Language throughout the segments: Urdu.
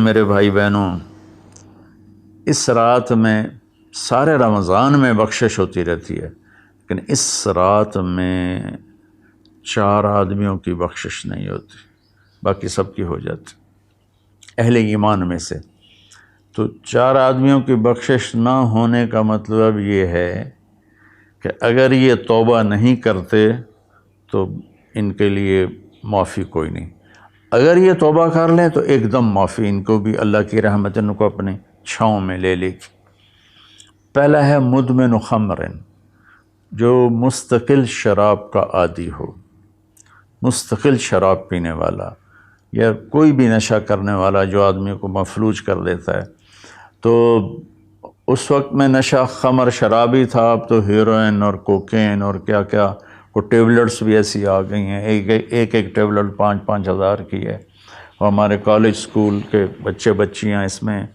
میرے بھائی بہنوں، اس رات میں سارے رمضان میں بخشش ہوتی رہتی ہے، لیکن اس رات میں 4 آدمیوں کی بخشش نہیں ہوتی، باقی سب کی ہو جاتی اہل ایمان میں سے۔ تو 4 آدمیوں کی بخشش نہ ہونے کا مطلب یہ ہے کہ اگر یہ توبہ نہیں کرتے تو ان کے لیے معافی کوئی نہیں، اگر یہ توبہ کر لیں تو ایک دم معافی، ان کو بھی اللہ کی رحمت ان کو اپنے چھاؤں میں لے لے گی۔ پہلا ہے مدمن خمر، جو مستقل شراب کا عادی ہو، مستقل شراب پینے والا یا کوئی بھی نشہ کرنے والا جو آدمی کو مفلوج کر دیتا ہے۔ تو اس وقت میں نشہ خمر شرابی تھا، اب تو ہیروئن اور کوکین اور کیا کیا وہ ٹیبلٹس بھی ایسی آ گئی ہیں، ایک ٹیبلٹ 5-5 ہزار کی ہے، اور ہمارے کالج سکول کے بچے بچیاں اس میں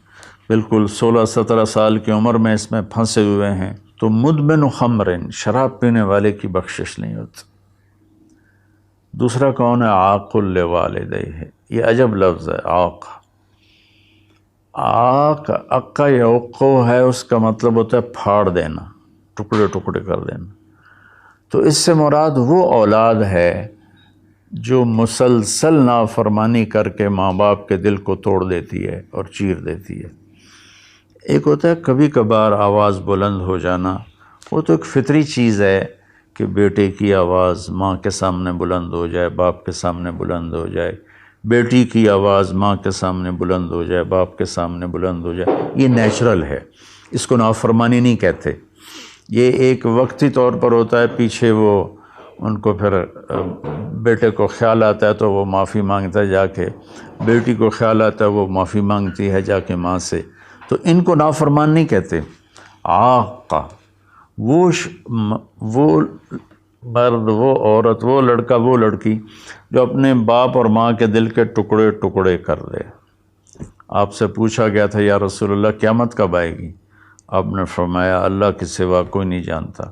بالکل 16-17 سال کی عمر میں اس میں پھنسے ہوئے ہیں۔ تو مدمن خمرن، شراب پینے والے کی بخشش نہیں ہوتی۔ دوسرا کون ہے؟ عاق لوالدیہ، یہ عجب لفظ ہے، عاق۔ عاق عقا یعقو ہے، اس کا مطلب ہوتا ہے پھاڑ دینا، ٹکڑے ٹکڑے کر دینا۔ تو اس سے مراد وہ اولاد ہے جو مسلسل نافرمانی کر کے ماں باپ کے دل کو توڑ دیتی ہے اور چیر دیتی ہے۔ ایک ہوتا ہے کبھی کبھار آواز بلند ہو جانا، وہ تو ایک فطری چیز ہے کہ بیٹے کی آواز ماں کے سامنے بلند ہو جائے، باپ کے سامنے بلند ہو جائے، بیٹی کی آواز ماں کے سامنے بلند ہو جائے، باپ کے سامنے بلند ہو جائے، یہ نیچرل ہے، اس کو نافرمانی نہیں کہتے۔ یہ ایک وقتی طور پر ہوتا ہے، پیچھے وہ ان کو پھر بیٹے کو خیال آتا ہے تو وہ معافی مانگتا ہے جا کے، بیٹی کو خیال آتا ہے وہ معافی مانگتی ہے جا کے ماں سے، تو ان کو نافرمان نہیں کہتے۔ عاقہ وہ مرد، وہ عورت، وہ لڑکا، وہ لڑکی جو اپنے باپ اور ماں کے دل کے ٹکڑے ٹکڑے کر دے۔ آپ سے پوچھا گیا تھا یا رسول اللہ قیامت کب آئے گی؟ آپ نے فرمایا اللہ کے سوا کوئی نہیں جانتا۔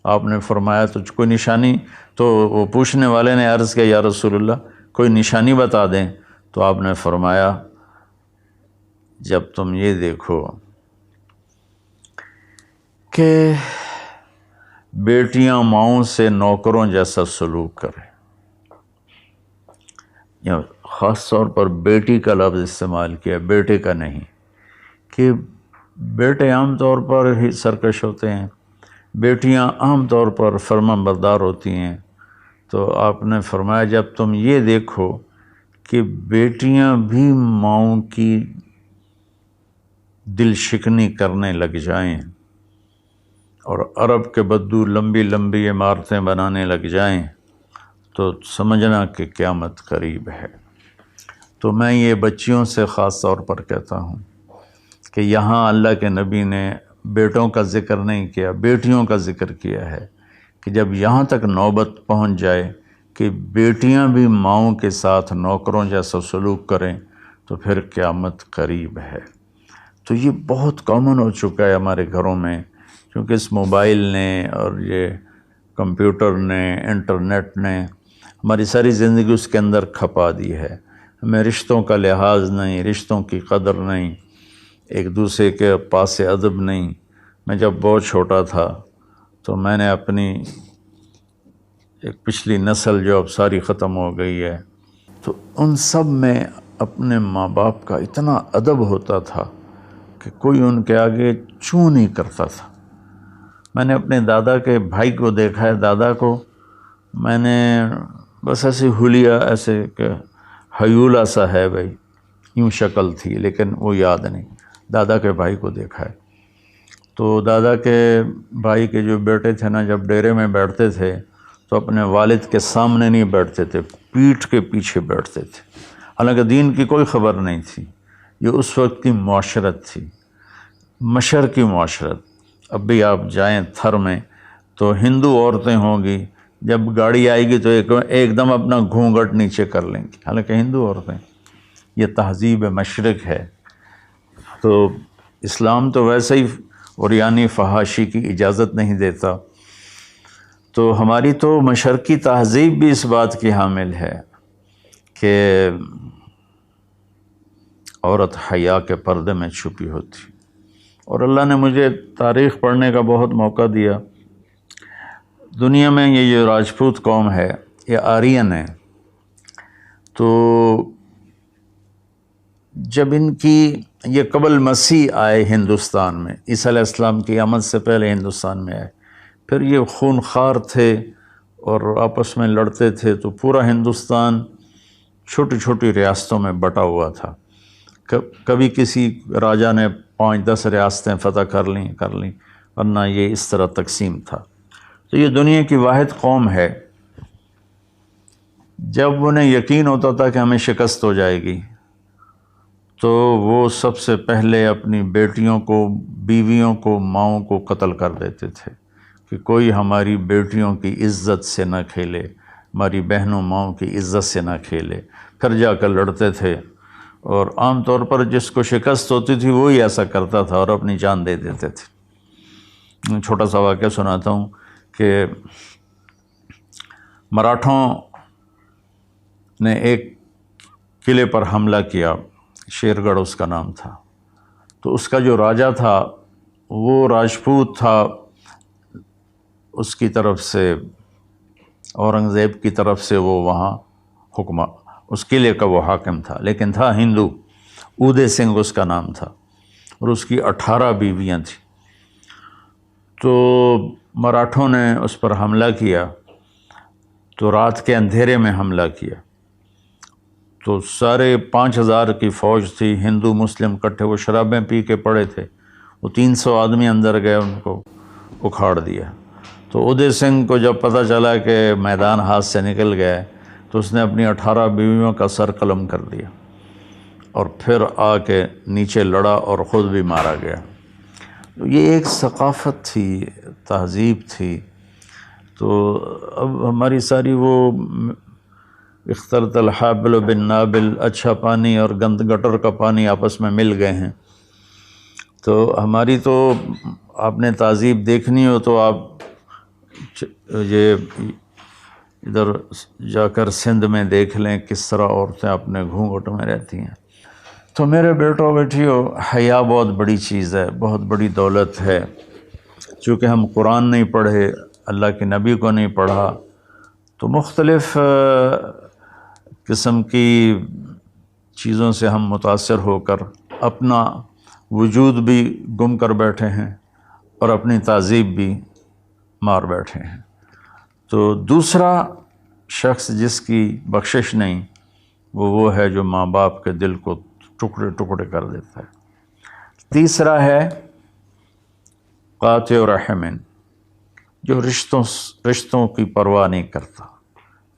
آپ نے فرمایا تو کوئی نشانی؟ تو وہ پوچھنے والے نے عرض کیا یا رسول اللہ کوئی نشانی بتا دیں، تو آپ نے فرمایا جب تم یہ دیکھو کہ بیٹیاں ماؤں سے نوکروں جیسا سلوک کریں، یا خاص طور پر بیٹی کا لفظ استعمال کیا، بیٹے کا نہیں، کہ بیٹے عام طور پر ہی سرکش ہوتے ہیں، بیٹیاں عام طور پر فرمان بردار ہوتی ہیں۔ تو آپ نے فرمایا جب تم یہ دیکھو کہ بیٹیاں بھی ماؤں کی دل شکنی کرنے لگ جائیں اور عرب کے بدو لمبی لمبی عمارتیں بنانے لگ جائیں، تو سمجھنا کہ قیامت قریب ہے۔ تو میں یہ بچیوں سے خاص طور پر کہتا ہوں کہ یہاں اللہ کے نبی نے بیٹوں کا ذکر نہیں کیا، بیٹیوں کا ذکر کیا ہے، کہ جب یہاں تک نوبت پہنچ جائے کہ بیٹیاں بھی ماؤں کے ساتھ نوکروں جیسا سلوک کریں تو پھر قیامت قریب ہے۔ تو یہ بہت کامن ہو چکا ہے ہمارے گھروں میں، کیونکہ اس موبائل نے اور یہ کمپیوٹر نے، انٹرنیٹ نے ہماری ساری زندگی اس کے اندر کھپا دی ہے۔ ہمیں رشتوں کا لحاظ نہیں، رشتوں کی قدر نہیں، ایک دوسرے کے پاس ادب نہیں۔ میں جب بہت چھوٹا تھا تو میں نے اپنی ایک پچھلی نسل جو اب ساری ختم ہو گئی ہے، تو ان سب میں اپنے ماں باپ کا اتنا ادب ہوتا تھا کہ کوئی ان کے آگے چوں نہیں کرتا تھا۔ میں نے اپنے دادا کے بھائی کو دیکھا ہے، دادا کو میں نے بس ایسے حلیہ، ایسے کہ ہیولا سا ہے بھائی، یوں شکل تھی لیکن وہ یاد نہیں۔ دادا کے بھائی کو دیکھا ہے تو دادا کے بھائی کے جو بیٹے تھے نا، جب ڈیرے میں بیٹھتے تھے تو اپنے والد کے سامنے نہیں بیٹھتے تھے، پیٹھ کے پیچھے بیٹھتے تھے، حالانکہ دین کی کوئی خبر نہیں تھی۔ یہ اس وقت کی معاشرت تھی، مشرقی معاشرت۔ اب بھی آپ جائیں تھر میں تو ہندو عورتیں ہوں گی، جب گاڑی آئے گی تو ایک دم اپنا گھونگھٹ نیچے کر لیں گی، حالانکہ ہندو عورتیں۔ یہ تہذیب مشرق ہے۔ تو اسلام تو ویسے ہی عریانی فحاشی کی اجازت نہیں دیتا، تو ہماری تو مشرقی تہذیب بھی اس بات کی حامل ہے کہ عورت حیا کے پردے میں چھپی ہوتی۔ اور اللہ نے مجھے تاریخ پڑھنے کا بہت موقع دیا۔ دنیا میں یہ جو راجپوت قوم ہے یہ آرین ہے، تو جب ان کی یہ قبل مسیح آئے ہندوستان میں، عیسیٰ علیہ السلام کی آمد سے پہلے ہندوستان میں آئے، پھر یہ خونخوار تھے اور آپس میں لڑتے تھے، تو پورا ہندوستان چھوٹی چھوٹی ریاستوں میں بٹا ہوا تھا۔ کبھی کسی راجا نے 5-10 ریاستیں فتح کر لیں ورنہ یہ اس طرح تقسیم تھا۔ تو یہ دنیا کی واحد قوم ہے۔ جب انہیں یقین ہوتا تھا کہ ہمیں شکست ہو جائے گی تو وہ سب سے پہلے اپنی بیٹیوں کو، بیویوں کو، ماؤں کو قتل کر دیتے تھے کہ کوئی ہماری بیٹیوں کی عزت سے نہ کھیلے، ہماری بہنوں ماؤں کی عزت سے نہ کھیلے۔ پھر جا کر لڑتے تھے، اور عام طور پر جس کو شکست ہوتی تھی وہی ایسا کرتا تھا اور اپنی جان دے دیتے تھے۔ چھوٹا سا واقعہ سناتا ہوں کہ مراٹھوں نے ایک قلعے پر حملہ کیا، شیر گڑھ اس کا نام تھا۔ تو اس کا جو راجا تھا وہ راجپوت تھا، اس کی طرف سے اورنگزیب کی طرف سے وہ وہاں اس قلعے کا وہ حاکم تھا، لیکن تھا ہندو۔ اودے سنگھ اس کا نام تھا، اور اس کی 18 بیویاں تھیں۔ تو مراٹھوں نے اس پر حملہ کیا، تو رات کے اندھیرے میں حملہ کیا، تو سارے 5000 کی فوج تھی، ہندو مسلم کٹھے، وہ شرابیں پی کے پڑے تھے، وہ 300 آدمی اندر گئے، ان کو اکھاڑ دیا۔ تو اودے سنگھ کو جب پتہ چلا کہ میدان ہاتھ سے نکل گیا تو اس نے اپنی 18 بیویوں کا سر قلم کر دیا، اور پھر آ کے نیچے لڑا اور خود بھی مارا گیا۔ یہ ایک ثقافت تھی، تہذیب تھی۔ تو اب ہماری ساری وہ اختلط الحابل بالنابل، اچھا پانی اور گند گٹر کا پانی آپس میں مل گئے ہیں۔ تو ہماری تو آپ نے تہذیب دیکھنی ہو تو آپ یہ ادھر جا کر سندھ میں دیکھ لیں کس طرح عورتیں اپنے گھونگھٹ میں رہتی ہیں۔ تو میرے بیٹوں بیٹیوں، حیا بہت بڑی چیز ہے، بہت بڑی دولت ہے۔ چونکہ ہم قرآن نہیں پڑھے، اللہ کے نبی کو نہیں پڑھا، تو مختلف قسم کی چیزوں سے ہم متاثر ہو کر اپنا وجود بھی گم کر بیٹھے ہیں اور اپنی تہذیب بھی مار بیٹھے ہیں۔ تو دوسرا شخص جس کی بخشش نہیں، وہ ہے جو ماں باپ کے دل کو ٹکڑے ٹکڑے کر دیتا ہے۔ تیسرا ہے قاطع رحم، جو رشتوں کی پرواہ نہیں کرتا،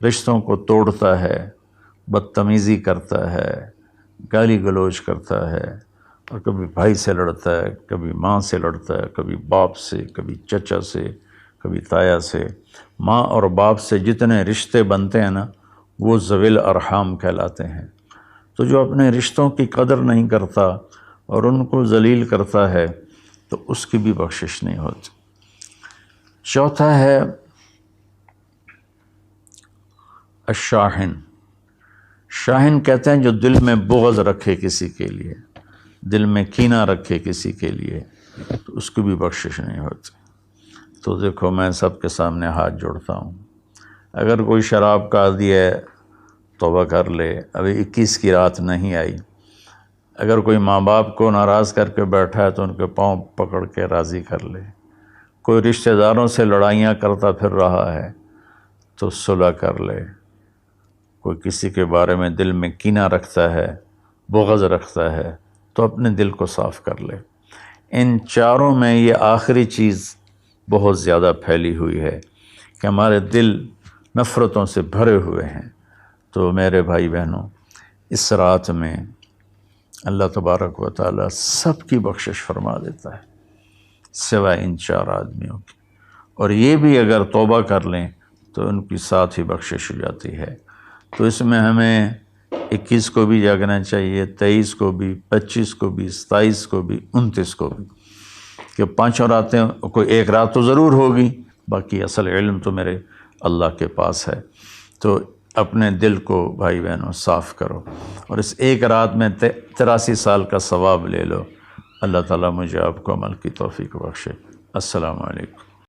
رشتوں کو توڑتا ہے، بدتمیزی کرتا ہے، گالی گلوچ کرتا ہے، اور کبھی بھائی سے لڑتا ہے، کبھی ماں سے لڑتا ہے، کبھی باپ سے، کبھی چچا سے، کبھی تایا سے۔ ماں اور باپ سے جتنے رشتے بنتے ہیں نا، وہ ذوی الارحام کہلاتے ہیں۔ تو جو اپنے رشتوں کی قدر نہیں کرتا اور ان کو ذلیل کرتا ہے تو اس کی بھی بخشش نہیں ہوتی۔ چوتھا ہے الشاحن۔ شاحن کہتے ہیں جو دل میں بغض رکھے کسی کے لیے، دل میں کینہ رکھے کسی کے لیے، تو اس کی بھی بخشش نہیں ہوتی۔ تو دیکھو، میں سب کے سامنے ہاتھ جوڑتا ہوں، اگر کوئی شراب کا عادی ہے توبہ کر لے، ابھی 21 کی رات نہیں آئی۔ اگر کوئی ماں باپ کو ناراض کر کے بیٹھا ہے تو ان کے پاؤں پکڑ کے راضی کر لے۔ کوئی رشتہ داروں سے لڑائیاں کرتا پھر رہا ہے تو صلح کر لے۔ کوئی کسی کے بارے میں دل میں کینہ رکھتا ہے، بغض رکھتا ہے، تو اپنے دل کو صاف کر لے۔ ان چاروں میں یہ آخری چیز بہت زیادہ پھیلی ہوئی ہے کہ ہمارے دل نفرتوں سے بھرے ہوئے ہیں۔ تو میرے بھائی بہنوں، اس رات میں اللہ تبارک و تعالیٰ سب کی بخشش فرما دیتا ہے سوائے ان 4 آدمیوں کی، اور یہ بھی اگر توبہ کر لیں تو ان کی ساتھ ہی بخشش ہو جاتی ہے۔ تو اس میں ہمیں 21 کو بھی جاگنا چاہیے، 23 کو بھی، 25 کو بھی، 27 کو بھی، 29 کو بھی، کہ 5 راتیں، کوئی ایک رات تو ضرور ہوگی، باقی اصل علم تو میرے اللہ کے پاس ہے۔ تو اپنے دل کو بھائی بہنوں صاف کرو، اور اس ایک رات میں 83 سال کا ثواب لے لو۔ اللہ تعالیٰ مجھے آپ کو عمل کی توفیق بخشے۔ السلام علیکم۔